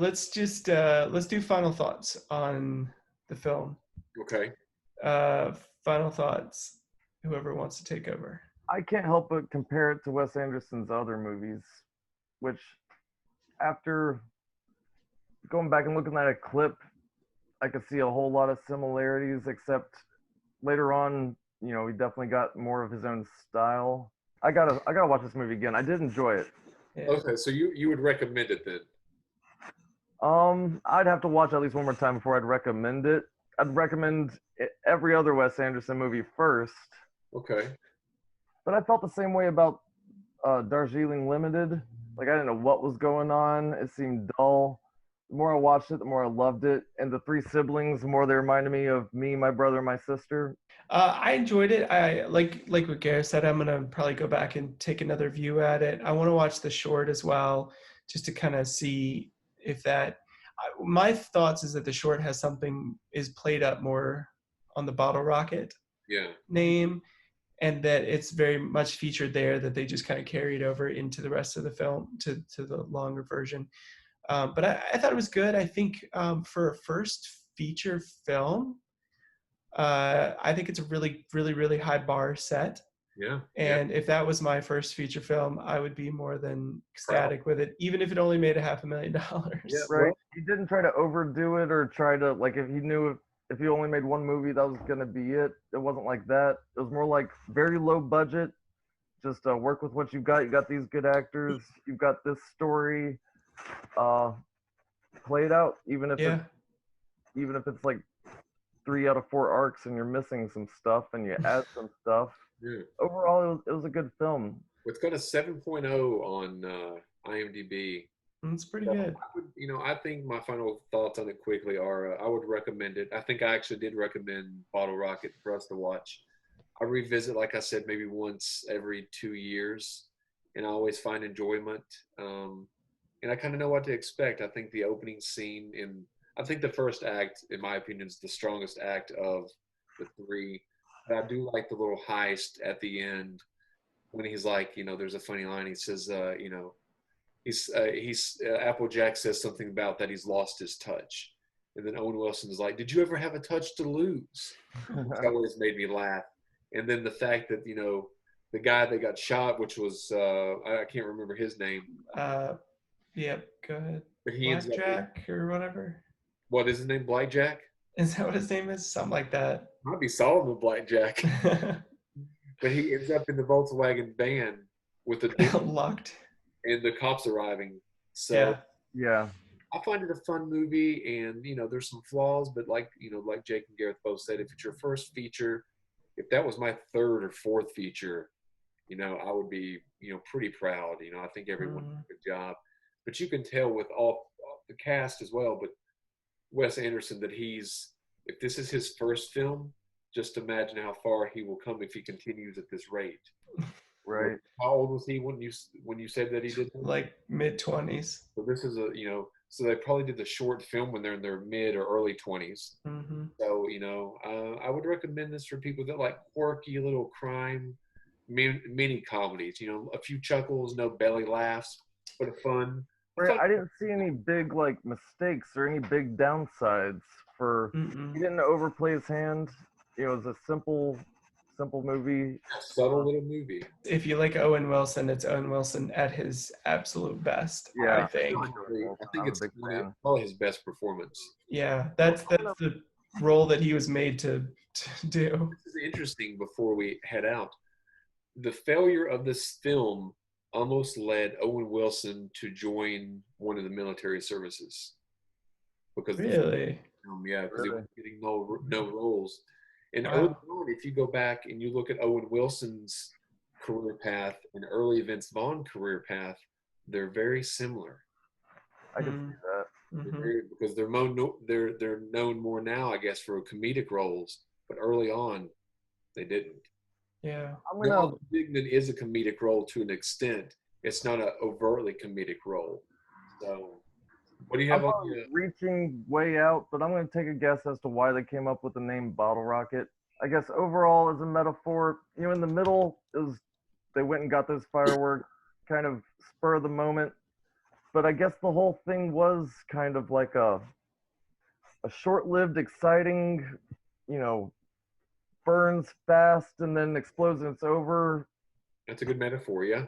let's do final thoughts on the film. Okay. Uh, Final thoughts. Whoever wants to take over. I can't help but compare it to Wes Anderson's other movies, which after going back and looking at a clip, I could see a whole lot of similarities, except later on, he definitely got more of his own style. I gotta watch this movie again. I did enjoy it. Yeah. Okay, so you would recommend it then? I'd have to watch at least one more time before I'd recommend it. I'd recommend every other Wes Anderson movie first, Okay. but I felt the same way about Darjeeling Limited. Like I didn't know what was going on. It seemed dull. The more I watched it, the more I loved it. And the three siblings, the more they reminded me of me, my brother, and my sister. I enjoyed it. I like what Gareth said. I'm gonna probably go back and take another view at it. I want to watch the short as well, just to kind of see if that. My thoughts is that the short has something is played up more on the Bottle Rocket Yeah. name, and that it's very much featured there. That they just kind of carried over into the rest of the film to the longer version. But I thought it was good. I think for a first feature film, I think it's a really, really, really high bar set. Yeah. And if that was my first feature film, I would be more than ecstatic with it, even if it only made $500,000. Yeah. Right? Well, He didn't try to overdo it or try to like if he knew if he only made one movie that was gonna be it. It wasn't like that. It was more like very low budget. Just work with what you've got. You got these good actors. You've got this story. Uh, play it out, Yeah. even if it's like 3 out of 4 arcs and you're missing some stuff and you add some stuff. yeah. Overall, it was a good film. It's got a 7.0 on IMDb. It's pretty Yeah. good. I think my final thoughts on it quickly are I would recommend it. I think I actually did recommend Bottle Rocket for us to watch. I revisit, like I said, maybe once every 2 years, and I always find enjoyment. And I kind of know what to expect. I think the opening scene I think the first act, in my opinion, is the strongest act of the three. But I do like the little heist at the end when he's like, there's a funny line. He says, he's Applejack says something about that he's lost his touch, and then Owen Wilson is like, "Did you ever have a touch to lose?" That always made me laugh. And then the fact that the guy that got shot, which was I can't remember his name, Yep. Go ahead. but he ends up Blackjack or whatever. what is his name? Blackjack? Is that what his name is? Something like that. Might be Solomon Blackjack. But he ends up in the Volkswagen van with the dude, Locked. and the cops arriving. So Yeah. Yeah. I find it a fun movie, and there's some flaws, but like Jake and Gareth both said, if it's your first feature, if that was my third or fourth feature, I would be pretty proud. I think everyone did a good job, but you can tell with all the cast as well. But Wes Anderson, that if this is his first film, just imagine how far he will come if he continues at this rate. Right. How old was he when you said that he did that? Like mid-20s. So this is so they probably did the short film when they're in their mid or early 20s. Mm-hmm. So I would recommend this for people that like quirky little crime mini comedies. A few chuckles, no belly laughs, but a fun. Right. I didn't see any big like mistakes or any big downsides for. Mm-mm. He didn't overplay his hand. It was a simple movie. A subtle little movie. If you like Owen Wilson, it's Owen Wilson at his absolute best. Yeah. I think. I think it's I'm a big fan. probably his best performance. Yeah, that's the role that he was made to do. This is interesting. Before we head out, the failure of this film almost led Owen Wilson to join one of the military services because Really? yeah, because he Really? was getting no roles. And Wow. early on, if you go back and you look at Owen Wilson's career path and early Vince Vaughn career path, they're very similar. I can see that. Mm-hmm. Because they're known more now, I guess, for comedic roles, but early on, they didn't. Yeah. I'm Now, gonna. Dignan is a comedic role to an extent. It's not an overtly comedic role. So, what do you have I'm on you? reaching way out, but I'm gonna take a guess as to why they came up with the name Bottle Rocket. I guess overall, as a metaphor, in the middle, they went and got those fireworks, kind of spur of the moment. but I guess the whole thing was kind of like a short-lived, exciting, you know, burns fast and then explodes and it's over. That's a good metaphor, yeah.